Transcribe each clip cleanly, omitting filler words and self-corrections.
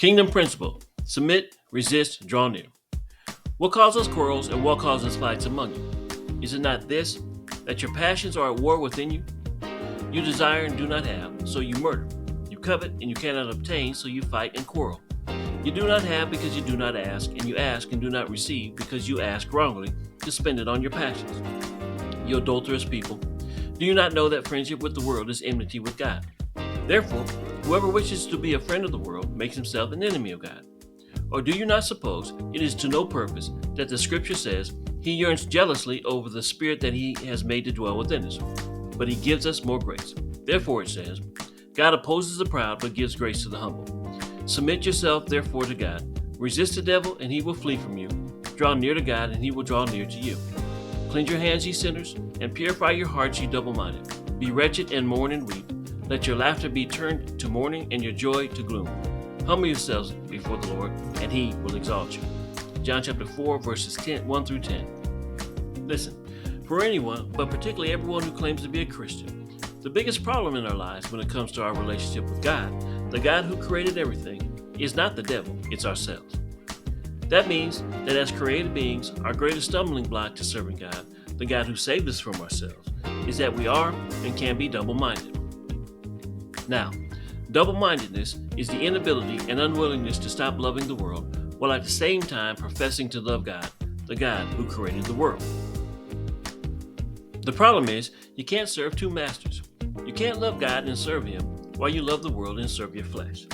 Kingdom principle: submit, resist, draw near. What causes quarrels and what causes fights among you? Is it not this, that your passions are at war within you? You desire and do not have, so you murder. You covet and you cannot obtain, so you fight and quarrel. You do not have because you do not ask, and you ask and do not receive because you ask wrongly to spend it on your passions. You adulterous people, do you not know that friendship with the world is enmity with God? Therefore, whoever wishes to be a friend of the world makes himself an enemy of God. Or do you not suppose it is to no purpose that the Scripture says, He yearns jealously over the Spirit that He has made to dwell within us, but He gives us more grace. Therefore it says, God opposes the proud, but gives grace to the humble. Submit yourself therefore to God. Resist the devil, and he will flee from you. Draw near to God, and He will draw near to you. Cleanse your hands, ye sinners, and purify your hearts, ye double-minded. Be wretched and mourn and weep. Let your laughter be turned to mourning, and your joy to gloom. Humble yourselves before the Lord, and He will exalt you. John chapter 4, verses 1 through 10. Listen, for anyone, but particularly everyone who claims to be a Christian, the biggest problem in our lives when it comes to our relationship with God, the God who created everything, is not the devil, it's ourselves. That means that as created beings, our greatest stumbling block to serving God, the God who saved us from ourselves, is that we are and can be double-minded. Now, double-mindedness is the inability and unwillingness to stop loving the world while at the same time professing to love God, the God who created the world. The problem is, you can't serve two masters. You can't love God and serve Him while you love the world and serve your flesh.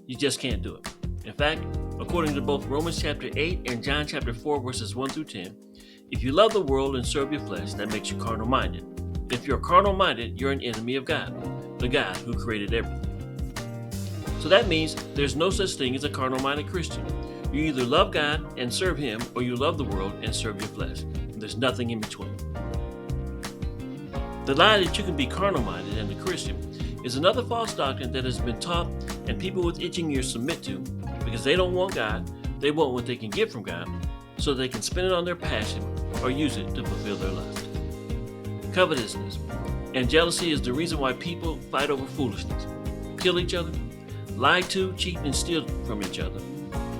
You just can't do it. In fact, according to both Romans chapter 8 and John chapter 4 verses 1 through 10, if you love the world and serve your flesh, that makes you carnal-minded. If you're carnal-minded, you're an enemy of God, the God who created everything. So that means there's no such thing as a carnal-minded Christian. You either love God and serve Him, or you love the world and serve your flesh. And there's nothing in between. The lie that you can be carnal-minded and a Christian is another false doctrine that has been taught and people with itching ears submit to because they don't want God, they want what they can get from God, so they can spend it on their passion or use it to fulfill their lust. Covetousness and jealousy is the reason why people fight over foolishness, kill each other, lie to, cheat, and steal from each other.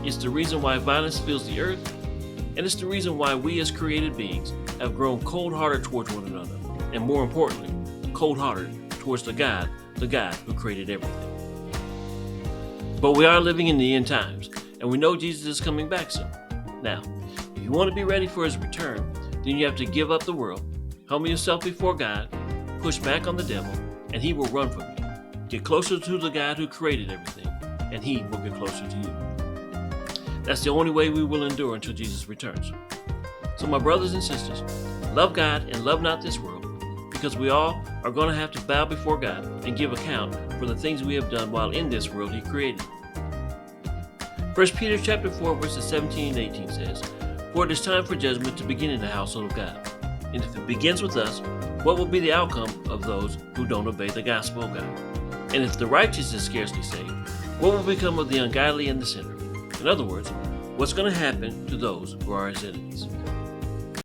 It's the reason why violence fills the earth, and it's the reason why we as created beings have grown cold-hearted towards one another, and more importantly, cold-hearted towards the God who created everything. But we are living in the end times, and we know Jesus is coming back soon. Now, if you want to be ready for His return, then you have to give up the world, humble yourself before God, push back on the devil, and he will run from you. Get closer to the God who created everything, and He will get closer to you. That's the only way we will endure until Jesus returns. So my brothers and sisters, love God and love not this world, because we all are going to have to bow before God and give account for the things we have done while in this world He created. 1 Peter chapter 4 verses 17 and 18 says, For it is time for judgment to begin in the household of God. And if it begins with us, what will be the outcome of those who don't obey the gospel of God? And if the righteous is scarcely saved, what will become of the ungodly and the sinner? In other words, what's going to happen to those who are His enemies?